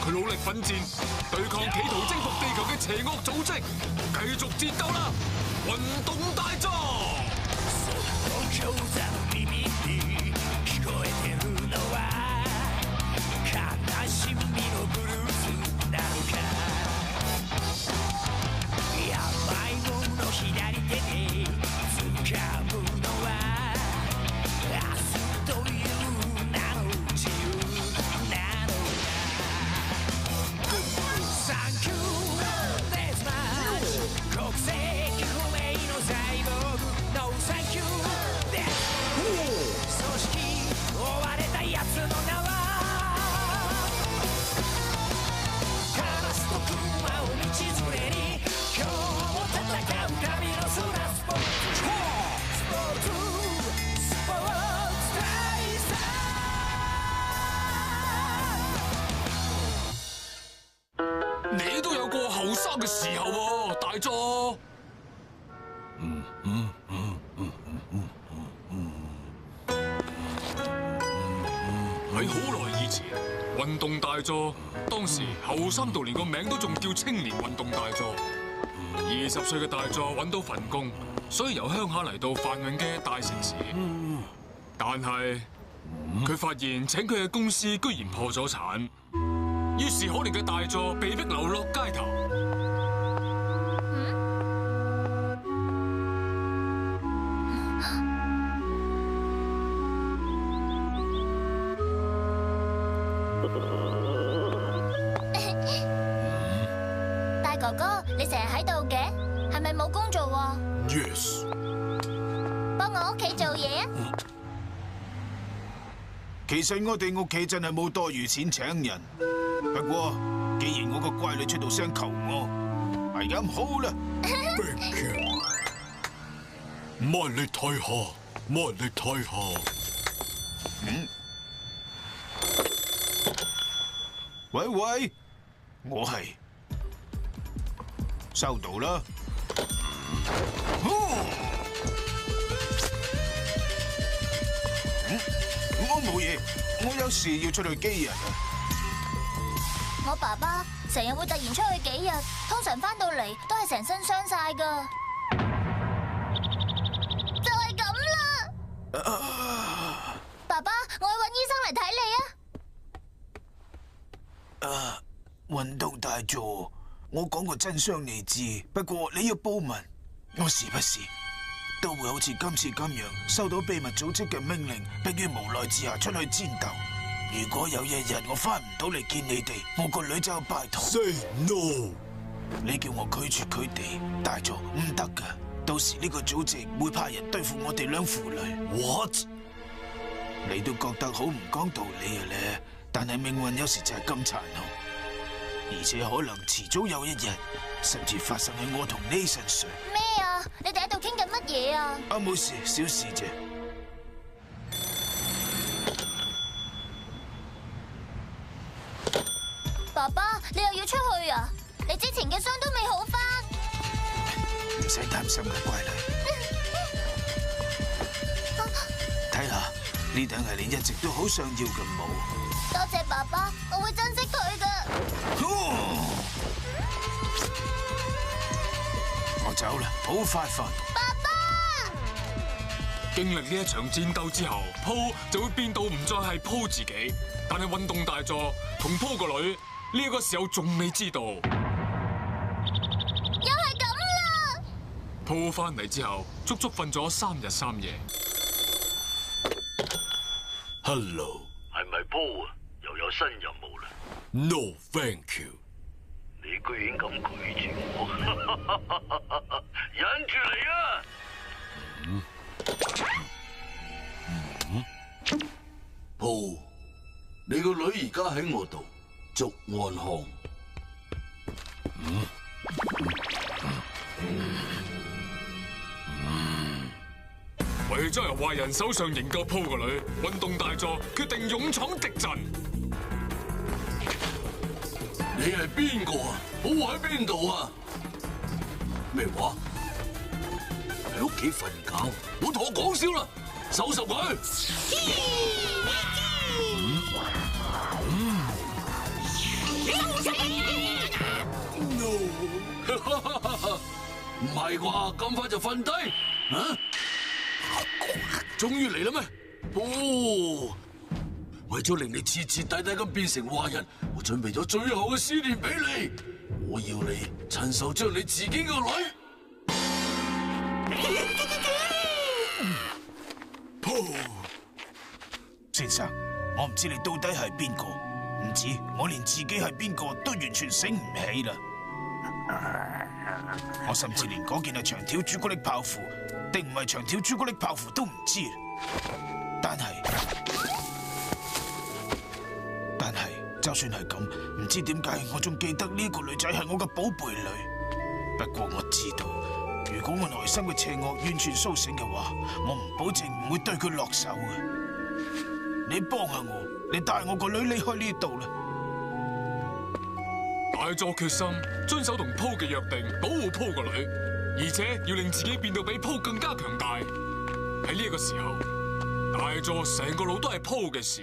佢努力奮戰，對抗企圖征服地球嘅邪惡組織，繼續戰鬥啦！運動大作。你都有過後生嘅時候喎，大佐。喺好耐以前，運動大佐當時後生到連個名都仲叫青年運動大佐。20歲嘅大佐揾到份工，所以由鄉下嚟到繁榮嘅大城市。但係佢發現請佢嘅公司居然破咗產。於是可憐嘅大佐被迫流落街頭。大哥哥，你成日喺度嘅，係咪冇工做？Yes。幫我屋企做嘢啊！其實我哋屋企真係冇多餘錢請人。不過，既然我個乖女出到聲求我，係咁好啦。慢力睇下，慢力睇下。喂喂，我係收到啦。我冇嘢，我有事要出去幾日啊。我爸爸成日會突然出去幾日，通常翻到嚟都係成身傷晒㗎，就係咁啦。爸爸，我去搵醫生嚟睇你啊。運動大佐，我講個真相你知，不過你要報問，我時不時都會好似今次咁樣收到秘密組織嘅命令，迫於無奈之下出去戰鬥。如果有一日我翻唔到嚟見你哋，我個女就拜託。Say no！ 你叫我拒絕佢哋，大佐唔得噶。到時呢個組織會派人對付我哋兩父女。What？ 你都覺得好唔講道理啊咧？但係命運有時就係咁殘酷，而且可能遲早有一日，甚至發生喺我同你身上。咩啊？你哋喺度傾緊乜嘢啊？冇事，小事啫。爸爸，你又要出去啊？你之前嘅傷都未好返。唔使擔心嘅，乖女。睇下，呢頂係你一直都好想要嘅帽。多謝爸爸，我會珍惜佢㗎。我走啦，好快返。爸爸！經歷呢一場戰鬥之後，Po就會變到唔再係 Po 自己，但係運動大佐同 Po 個女呢個時候仲未知道。又係咁啦！ Po 翻嚟之後，足足瞓咗3日3夜。Hello， 係咪 Po 啊？又有新任務啦 ？No thank you。你居然咁拒絕我，忍住嚟啊！Po， 你個女而家喺我度，逐案項。為咗由壞人手上營救 Po 個女，運動大佐決定勇闖敵陣。你係邊個啊？好喺邊度啊？咩話？喺屋企瞓覺？唔好同我講笑啦！收拾佢！唔係啩？咁快就瞓低？啊！終於嚟啦咩？哦，為咗令你徹徹底底咁變成壞人，我準備咗最後嘅試煉俾你。我要你親手將你自己個女。先生，我唔知你到底係邊個，唔止我連自己係邊個都完全醒唔起啦。我甚至連嗰件係長條朱古力泡芙定唔係長條朱古力泡芙都唔知。但係，就算係咁，唔知點解我仲記得呢個女仔係我嘅寶貝女。不過我知道，如果我內心嘅邪惡完全蘇醒嘅話，我唔保證唔會對佢落手嘅。你幫下我，你帶我個女離開呢度啦。大作決心遵守同Po嘅約定，保護Po個女，而且要令自己變到比Po更加強大。喺呢個時候，大作成個腦都係Po嘅事。